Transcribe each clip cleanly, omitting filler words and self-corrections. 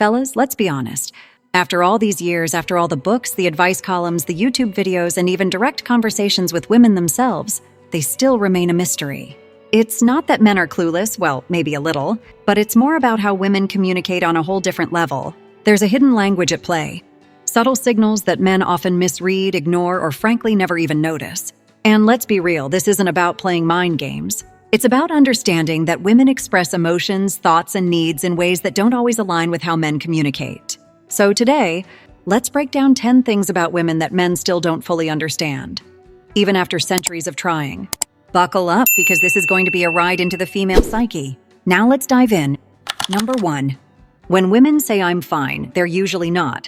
Fellas, let's be honest. After all these years, after all the books, the advice columns, the YouTube videos, and even direct conversations with women themselves, they still remain a mystery. It's not that men are clueless, well, maybe a little, but it's more about how women communicate on a whole different level. There's a hidden language at play. Subtle signals that men often misread, ignore, or frankly never even notice. And let's be real, this isn't about playing mind games. It's about understanding that women express emotions, thoughts, and needs in ways that don't always align with how men communicate. So today, let's break down 10 things about women that men still don't fully understand, even after centuries of trying. Buckle up, because this is going to be a ride into the female psyche. Now let's dive in. Number 1. When women say I'm fine, they're usually not.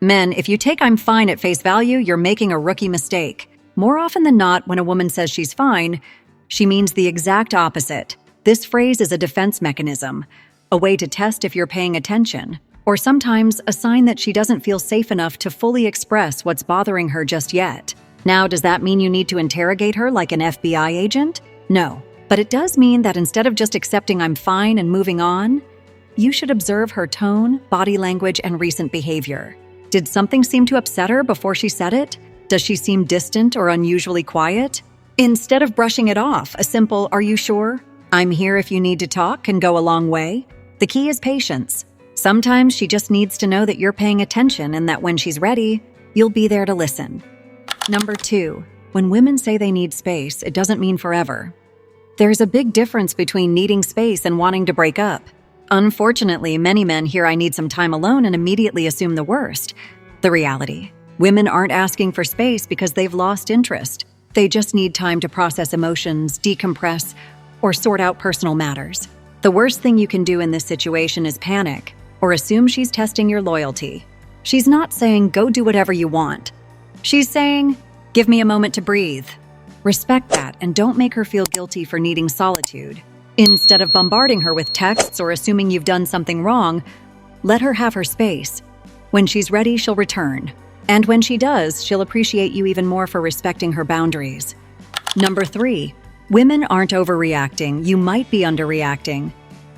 Men, if you take I'm fine at face value, you're making a rookie mistake. More often than not, when a woman says she's fine, she means the exact opposite. This phrase is a defense mechanism, a way to test if you're paying attention, or sometimes a sign that she doesn't feel safe enough to fully express what's bothering her just yet. Now, does that mean you need to interrogate her like an FBI agent? No, but it does mean that instead of just accepting I'm fine and moving on, you should observe her tone, body language, and recent behavior. Did something seem to upset her before she said it? Does she seem distant or unusually quiet? Instead of brushing it off, a simple "Are you sure? I'm here if you need to talk" can go a long way. The key is patience. Sometimes she just needs to know that you're paying attention and that when she's ready, you'll be there to listen. Number 2. When women say they need space, it doesn't mean forever. There's a big difference between needing space and wanting to break up. Unfortunately, many men hear "I need some time alone" and immediately assume the worst. The reality: women aren't asking for space because they've lost interest. They just need time to process emotions, decompress, or sort out personal matters. The worst thing you can do in this situation is panic or assume she's testing your loyalty. She's not saying, "Go do whatever you want." She's saying, "Give me a moment to breathe." Respect that and don't make her feel guilty for needing solitude. Instead of bombarding her with texts or assuming you've done something wrong, let her have her space. When she's ready, she'll return. And when she does, she'll appreciate you even more for respecting her boundaries. Number 3. Women aren't overreacting. You might be underreacting.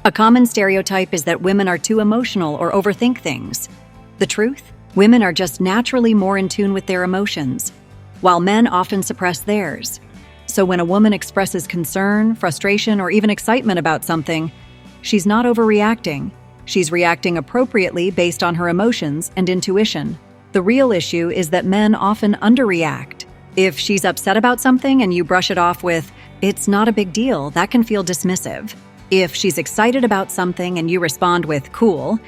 A common stereotype is that women are too emotional or overthink things. The truth? Women are just naturally more in tune with their emotions, while men often suppress theirs. So when a woman expresses concern, frustration, or even excitement about something, she's not overreacting. She's reacting appropriately based on her emotions and intuition. The real issue is that men often underreact. If she's upset about something and you brush it off with, "It's not a big deal," that can feel dismissive. If she's excited about something and you respond with "cool,"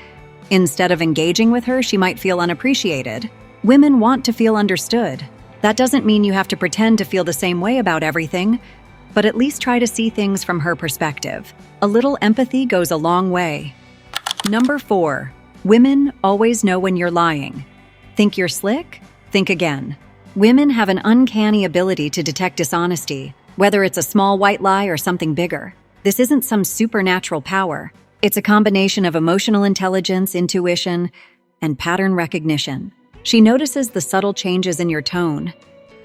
instead of engaging with her, she might feel unappreciated. Women want to feel understood. That doesn't mean you have to pretend to feel the same way about everything, but at least try to see things from her perspective. A little empathy goes a long way. Number 4. Women always know when you're lying. Think you're slick? Think again. Women have an uncanny ability to detect dishonesty, whether it's a small white lie or something bigger. This isn't some supernatural power. It's a combination of emotional intelligence, intuition, and pattern recognition. She notices the subtle changes in your tone,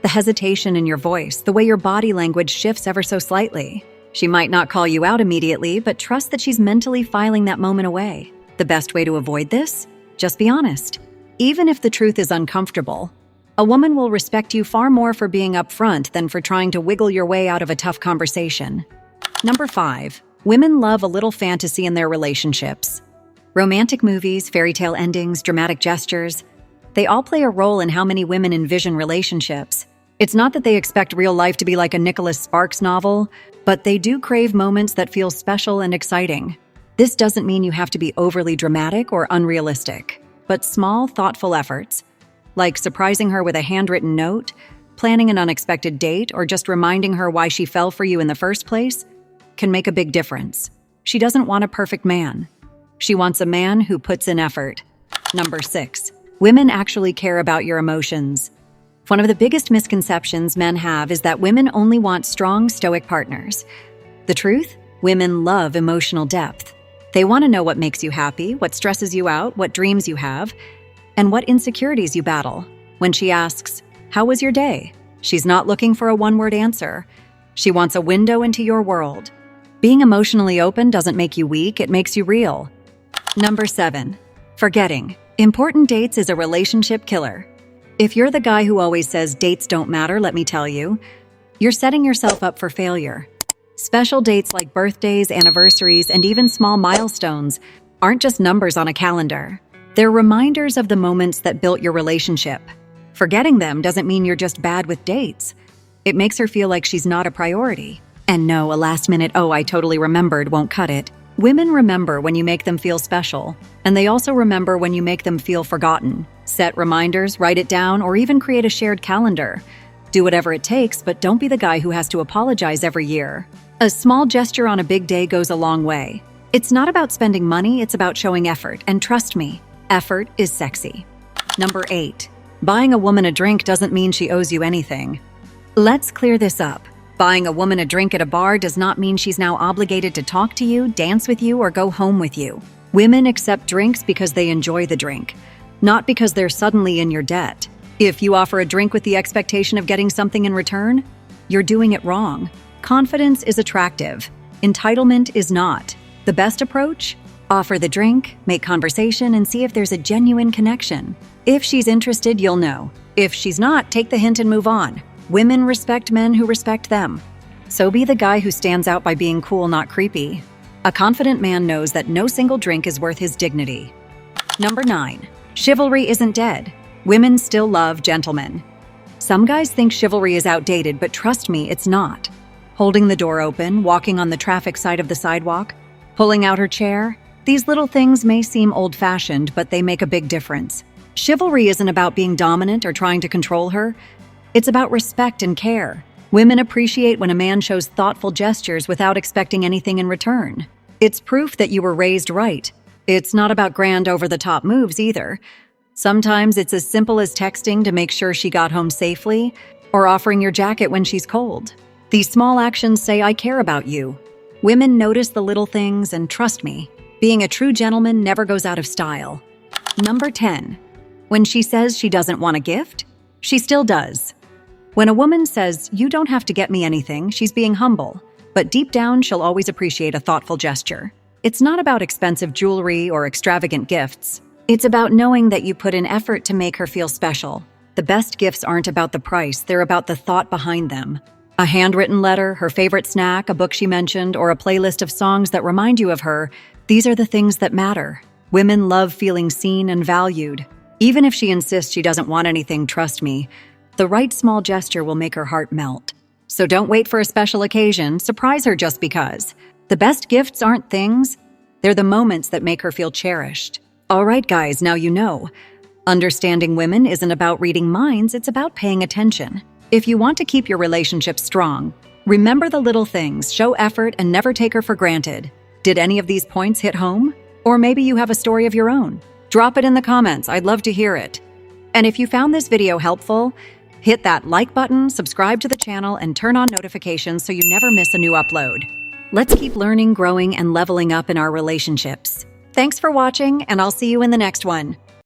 the hesitation in your voice, the way your body language shifts ever so slightly. She might not call you out immediately, but trust that she's mentally filing that moment away. The best way to avoid this? Just be honest. Even if the truth is uncomfortable, a woman will respect you far more for being upfront than for trying to wiggle your way out of a tough conversation. Number 5. Women love a little fantasy in their relationships. Romantic movies, fairy tale endings, dramatic gestures, they all play a role in how many women envision relationships. It's not that they expect real life to be like a Nicholas Sparks novel, but they do crave moments that feel special and exciting. This doesn't mean you have to be overly dramatic or unrealistic, but small, thoughtful efforts, like surprising her with a handwritten note, planning an unexpected date, or just reminding her why she fell for you in the first place, can make a big difference. She doesn't want a perfect man. She wants a man who puts in effort. Number 6. Women actually care about your emotions. One of the biggest misconceptions men have is that women only want strong, stoic partners. The truth? Women love emotional depth. They want to know what makes you happy, what stresses you out, what dreams you have, and what insecurities you battle. When she asks, "How was your day?" she's not looking for a one-word answer. She wants a window into your world. Being emotionally open doesn't make you weak, it makes you real. Number 7. Forgetting important dates is a relationship killer. If you're the guy who always says dates don't matter, let me tell you, you're setting yourself up for failure. Special dates like birthdays, anniversaries, and even small milestones aren't just numbers on a calendar. They're reminders of the moments that built your relationship. Forgetting them doesn't mean you're just bad with dates. It makes her feel like she's not a priority. And no, a last-minute, "oh, I totally remembered," won't cut it. Women remember when you make them feel special, and they also remember when you make them feel forgotten. Set reminders, write it down, or even create a shared calendar. Do whatever it takes, but don't be the guy who has to apologize every year. A small gesture on a big day goes a long way. It's not about spending money, it's about showing effort, and trust me, effort is sexy. Number 8. Buying a woman a drink doesn't mean she owes you anything. Let's clear this up. Buying a woman a drink at a bar does not mean she's now obligated to talk to you, dance with you, or go home with you. Women accept drinks because they enjoy the drink, not because they're suddenly in your debt. If you offer a drink with the expectation of getting something in return, you're doing it wrong. Confidence is attractive. Entitlement is not. The best approach? Offer the drink, make conversation, and see if there's a genuine connection. If she's interested, you'll know. If she's not, take the hint and move on. Women respect men who respect them. So be the guy who stands out by being cool, not creepy. A confident man knows that no single drink is worth his dignity. Number 9. Chivalry isn't dead. Women still love gentlemen. Some guys think chivalry is outdated, but trust me, it's not. Holding the door open, walking on the traffic side of the sidewalk, pulling out her chair, these little things may seem old-fashioned, but they make a big difference. Chivalry isn't about being dominant or trying to control her. It's about respect and care. Women appreciate when a man shows thoughtful gestures without expecting anything in return. It's proof that you were raised right. It's not about grand over-the-top moves either. Sometimes it's as simple as texting to make sure she got home safely or offering your jacket when she's cold. These small actions say, "I care about you." Women notice the little things, and trust me, being a true gentleman never goes out of style. Number 10. When she says she doesn't want a gift, she still does. When a woman says, "you don't have to get me anything," she's being humble, but deep down she'll always appreciate a thoughtful gesture. It's not about expensive jewelry or extravagant gifts. It's about knowing that you put in effort to make her feel special. The best gifts aren't about the price, they're about the thought behind them. A handwritten letter, her favorite snack, a book she mentioned, or a playlist of songs that remind you of her, these are the things that matter. Women love feeling seen and valued. Even if she insists she doesn't want anything, trust me, the right small gesture will make her heart melt. So don't wait for a special occasion, surprise her just because. The best gifts aren't things, they're the moments that make her feel cherished. All right, guys, now you know. Understanding women isn't about reading minds, it's about paying attention. If you want to keep your relationship strong, remember the little things, show effort, and never take her for granted. Did any of these points hit home? Or maybe you have a story of your own. Drop it in the comments, I'd love to hear it. And if you found this video helpful, hit that like button, subscribe to the channel, and turn on notifications so you never miss a new upload. Let's keep learning, growing, and leveling up in our relationships. Thanks for watching, and I'll see you in the next one.